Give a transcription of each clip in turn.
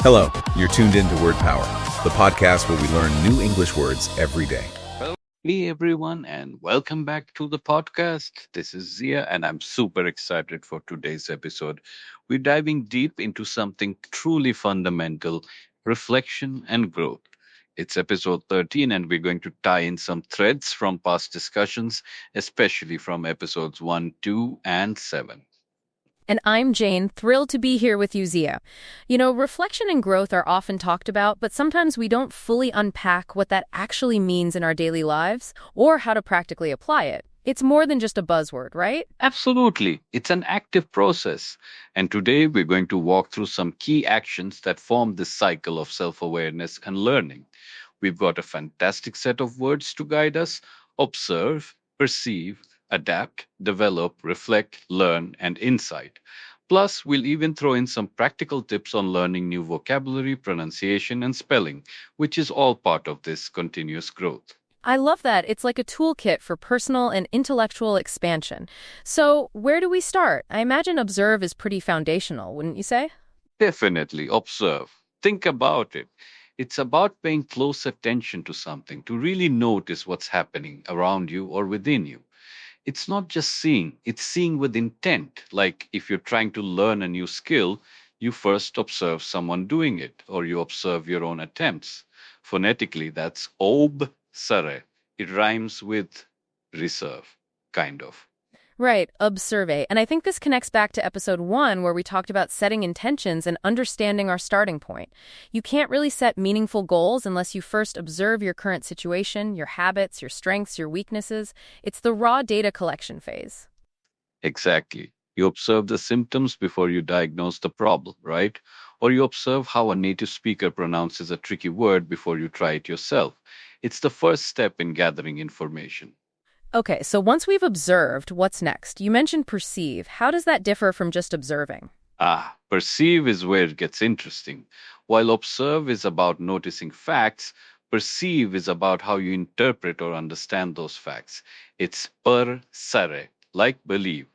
Hello, you're tuned in to Word Power, the podcast where we learn new English words every day. Hey everyone, and welcome back to the podcast. This is Zia, and I'm super excited for today's episode. We're diving deep into something truly fundamental: reflection and growth. It's episode 13, and we're going to tie in some threads from past discussions, especially from episodes 1, 2, and 7. And I'm Jane, thrilled to be here with you, Zia. Reflection and growth are often talked about, but sometimes we don't fully unpack what that actually means in our daily lives or how to practically apply it. It's more than just a buzzword, right? Absolutely. It's an active process. And today we're going to walk through some key actions that form this cycle of self awareness and learning. We've got a fantastic set of words to guide us: observe, perceive, adapt, develop, reflect, learn, and insight. Plus, we'll even throw in some practical tips on learning new vocabulary, pronunciation, and spelling, which is all part of this continuous growth. I love that. It's like a toolkit for personal and intellectual expansion. So, where do we start? I imagine observe is pretty foundational, wouldn't you say? Definitely observe. Think about it. It's about paying close attention to something, to really notice what's happening around you or within you. It's not just seeing, it's seeing with intent. Like if you're trying to learn a new skill, you first observe someone doing it, or you observe your own attempts. Phonetically, that's obsere. It rhymes with reserve, kind of. Right, observe. And I think this connects back to episode 1 where we talked about setting intentions and understanding our starting point. You can't really set meaningful goals unless you first observe your current situation, your habits, your strengths, your weaknesses. It's the raw data collection phase. Exactly. You observe the symptoms before you diagnose the problem, right? Or you observe how a native speaker pronounces a tricky word before you try it yourself. It's the first step in gathering information. Okay, so once we've observed, what's next? You mentioned perceive. How does that differ from just observing? Perceive is where it gets interesting. While observe is about noticing facts, perceive is about how you interpret or understand those facts. It's percere, like believe.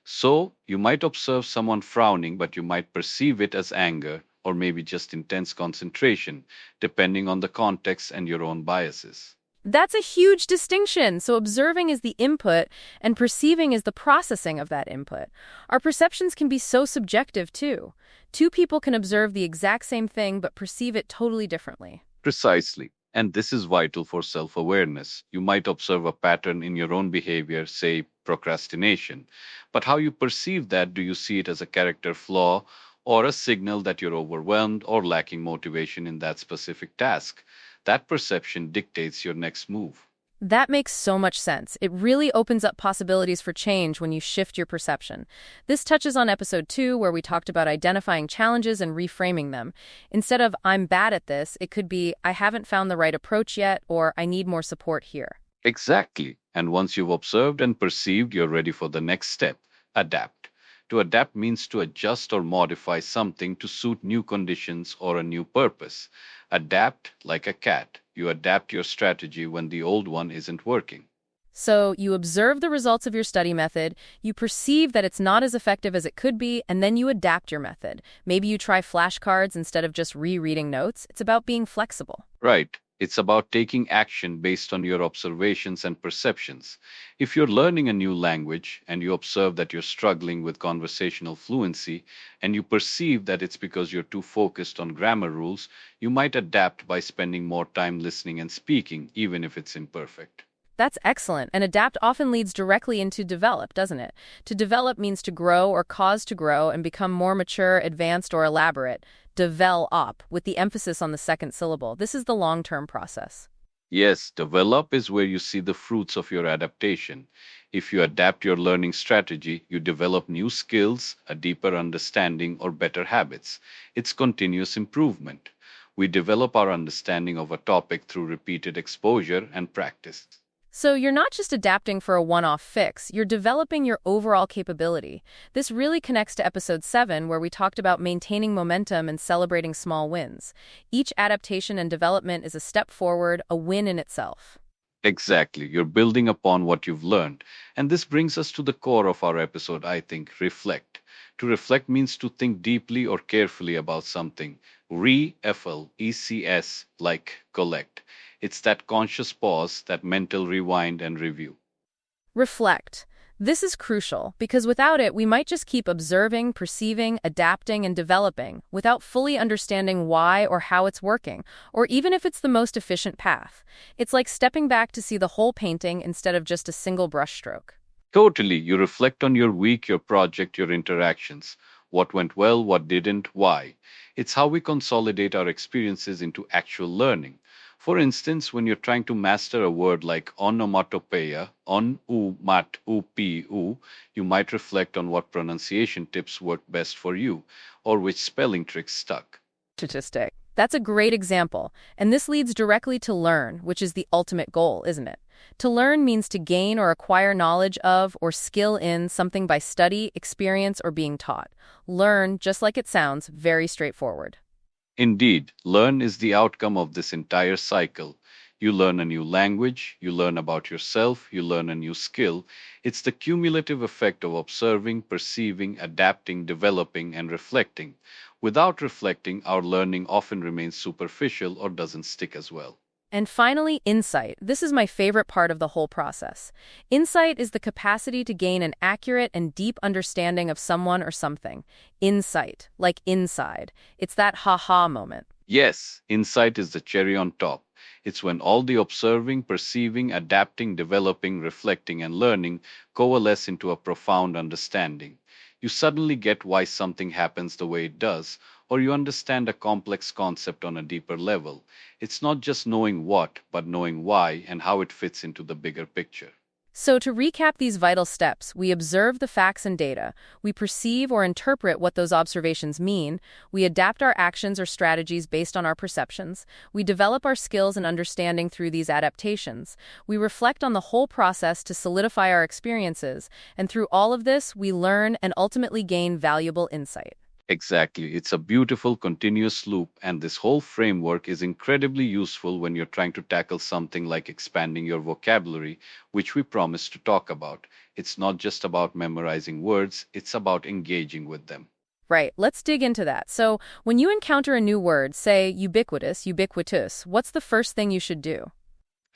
So you might observe someone frowning, but you might perceive it as anger or maybe just intense concentration, depending on the context and your own biases. That's a huge distinction. So observing is the input and perceiving is the processing of that input. Our perceptions can be so subjective too. Two people can observe the exact same thing but perceive it totally differently. Precisely. And this is vital for self awareness. You might observe a pattern in your own behavior, say procrastination. But how you perceive that, do you see it as a character flaw or a signal that you're overwhelmed or lacking motivation in that specific task? That perception dictates your next move. That makes so much sense. It really opens up possibilities for change when you shift your perception. This touches on episode 2, where we talked about identifying challenges and reframing them. Instead of, I'm bad at this, it could be, I haven't found the right approach yet, or I need more support here. Exactly. And once you've observed and perceived, you're ready for the next step: adapt. To adapt means to adjust or modify something to suit new conditions or a new purpose. Adapt like a cat. You adapt your strategy when the old one isn't working. So you observe the results of your study method, you perceive that it's not as effective as it could be, and then you adapt your method. Maybe you try flashcards instead of just rereading notes. It's about being flexible. Right. It's about taking action based on your observations and perceptions. If you're learning a new language and you observe that you're struggling with conversational fluency and you perceive that it's because you're too focused on grammar rules, you might adapt by spending more time listening and speaking, even if it's imperfect. That's excellent. And adapt often leads directly into develop, doesn't it? To develop means to grow or cause to grow and become more mature, advanced, or elaborate. Develop, with the emphasis on the second syllable. This is the long-term process. Yes, develop is where you see the fruits of your adaptation. If you adapt your learning strategy, you develop new skills, a deeper understanding, or better habits. It's continuous improvement. We develop our understanding of a topic through repeated exposure and practice. So you're not just adapting for a one-off fix, you're developing your overall capability. This really connects to episode 7, where we talked about maintaining momentum and celebrating small wins. Each adaptation and development is a step forward, a win in itself. Exactly. You're building upon what you've learned. And this brings us to the core of our episode, I think: reflect. To reflect means to think deeply or carefully about something. Reflex, like collect. It's that conscious pause, that mental rewind and review. Reflect. This is crucial because without it, we might just keep observing, perceiving, adapting, and developing without fully understanding why or how it's working, or even if it's the most efficient path. It's like stepping back to see the whole painting instead of just a single brushstroke. Totally. You reflect on your week, your project, your interactions. What went well, what didn't, why. It's how we consolidate our experiences into actual learning. For instance, when you're trying to master a word like onomatopoeia, on u mat u pi u, you might reflect on what pronunciation tips worked best for you, or which spelling tricks stuck. Statistic. That's a great example, and this leads directly to learn, which is the ultimate goal, isn't it? To learn means to gain or acquire knowledge of or skill in something by study, experience, or being taught. Learn, just like it sounds, very straightforward. Indeed, learn is the outcome of this entire cycle. You learn a new language, you learn about yourself, you learn a new skill. It's the cumulative effect of observing, perceiving, adapting, developing, and reflecting. Without reflecting, our learning often remains superficial or doesn't stick as well. And finally, insight. This is my favorite part of the whole process. Insight is the capacity to gain an accurate and deep understanding of someone or something. Insight, like inside. It's that ha-ha moment. Yes, insight is the cherry on top. It's when all the observing, perceiving, adapting, developing, reflecting, and learning coalesce into a profound understanding. You suddenly get why something happens the way it does, or you understand a complex concept on a deeper level. It's not just knowing what, but knowing why and how it fits into the bigger picture. So to recap these vital steps, we observe the facts and data, we perceive or interpret what those observations mean, we adapt our actions or strategies based on our perceptions, we develop our skills and understanding through these adaptations, we reflect on the whole process to solidify our experiences, and through all of this, we learn and ultimately gain valuable insight. Exactly. It's a beautiful continuous loop, and this whole framework is incredibly useful when you're trying to tackle something like expanding your vocabulary, which we promised to talk about. It's not just about memorizing words, it's about engaging with them. Right, let's dig into that. So, when you encounter a new word, say ubiquitous, ubiquitous, what's the first thing you should do?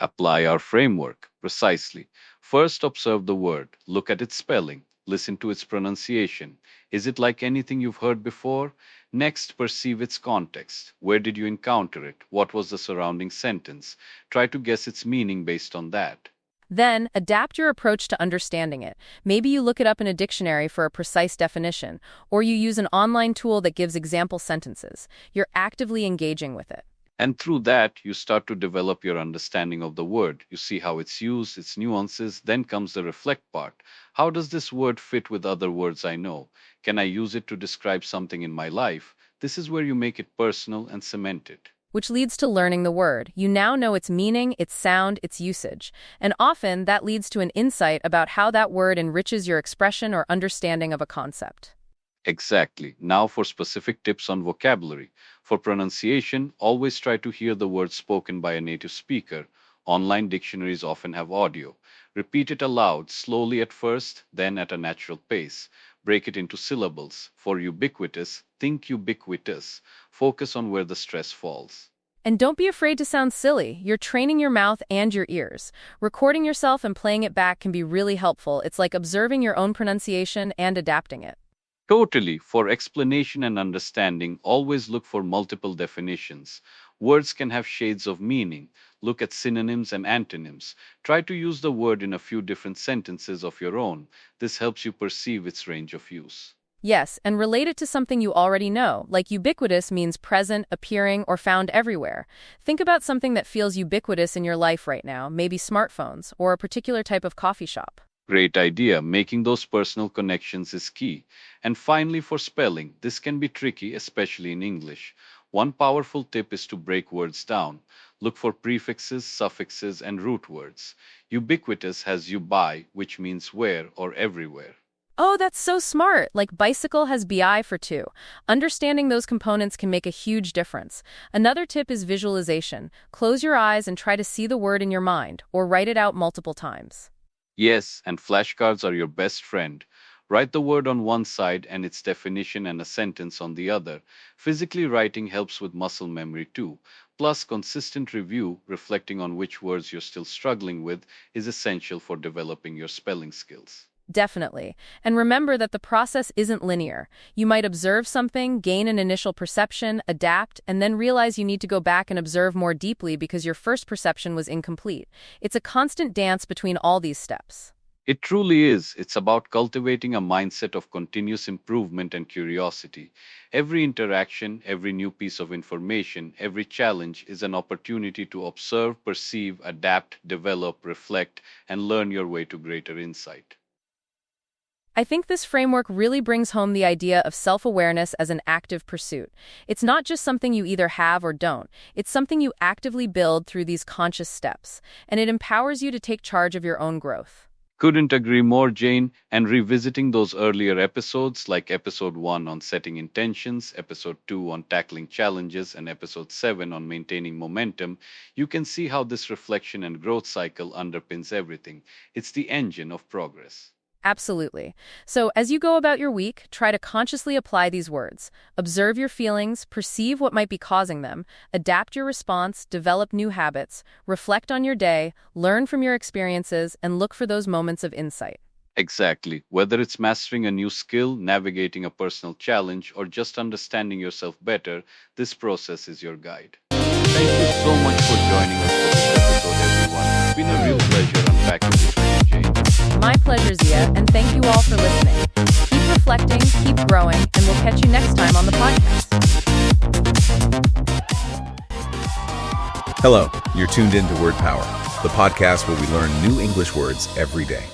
Apply our framework. Precisely. First, observe the word, look at its spelling, listen to its pronunciation. Is it like anything you've heard before? Next, perceive its context. Where did you encounter it? What was the surrounding sentence? Try to guess its meaning based on that. Then, adapt your approach to understanding it. Maybe you look it up in a dictionary for a precise definition, or you use an online tool that gives example sentences. You're actively engaging with it. And through that, you start to develop your understanding of the word. You see how it's used, its nuances. Then comes the reflect part. How does this word fit with other words I know? Can I use it to describe something in my life? This is where you make it personal and cement it. Which leads to learning the word. You now know its meaning, its sound, its usage. And often, that leads to an insight about how that word enriches your expression or understanding of a concept. Exactly. Now for specific tips on vocabulary. For pronunciation, always try to hear the words spoken by a native speaker. Online dictionaries often have audio. Repeat it aloud, slowly at first, then at a natural pace. Break it into syllables. For ubiquitous, think ubiquitous. Focus on where the stress falls. And don't be afraid to sound silly. You're training your mouth and your ears. Recording yourself and playing it back can be really helpful. It's like observing your own pronunciation and adapting it. Totally. For explanation and understanding, always look for multiple definitions. Words can have shades of meaning. Look at synonyms and antonyms. Try to use the word in a few different sentences of your own. This helps you perceive its range of use. Yes, and relate it to something you already know, like ubiquitous means present, appearing, or found everywhere. Think about something that feels ubiquitous in your life right now, maybe smartphones, or a particular type of coffee shop. Great idea. Making those personal connections is key. And finally, for spelling, this can be tricky, especially in English. One powerful tip is to break words down. Look for prefixes, suffixes, and root words. Ubiquitous has ubi, which means where or everywhere. Oh, that's so smart. Like bicycle has bi for two. Understanding those components can make a huge difference. Another tip is visualization. Close your eyes and try to see the word in your mind, or write it out multiple times. Yes, and flashcards are your best friend. Write the word on one side and its definition and a sentence on the other. Physically writing helps with muscle memory too. Plus, consistent review, reflecting on which words you're still struggling with, is essential for developing your spelling skills. Definitely. And remember that the process isn't linear. You might observe something, gain an initial perception, adapt, and then realize you need to go back and observe more deeply because your first perception was incomplete. It's a constant dance between all these steps. It truly is. It's about cultivating a mindset of continuous improvement and curiosity. Every interaction, every new piece of information, every challenge is an opportunity to observe, perceive, adapt, develop, reflect, and learn your way to greater insight. I think this framework really brings home the idea of self-awareness as an active pursuit. It's not just something you either have or don't. It's something you actively build through these conscious steps, and it empowers you to take charge of your own growth. Couldn't agree more, Jane. And revisiting those earlier episodes, like episode 1 on setting intentions, episode 2 on tackling challenges, and episode 7 on maintaining momentum, you can see how this reflection and growth cycle underpins everything. It's the engine of progress. Absolutely. So as you go about your week, try to consciously apply these words. Observe your feelings, perceive what might be causing them, adapt your response, develop new habits, reflect on your day, learn from your experiences, and look for those moments of insight. Exactly. Whether it's mastering a new skill, navigating a personal challenge, or just understanding yourself better, this process is your guide. Thank you so much for joining us for this episode, everyone. It's been a real pleasure unpacking this with you, Jane. My pleasure, Zia, and thank you all for listening. Keep reflecting, keep growing, and we'll catch you next time on the podcast. Hello, you're tuned in to Word Power, the podcast where we learn new English words every day.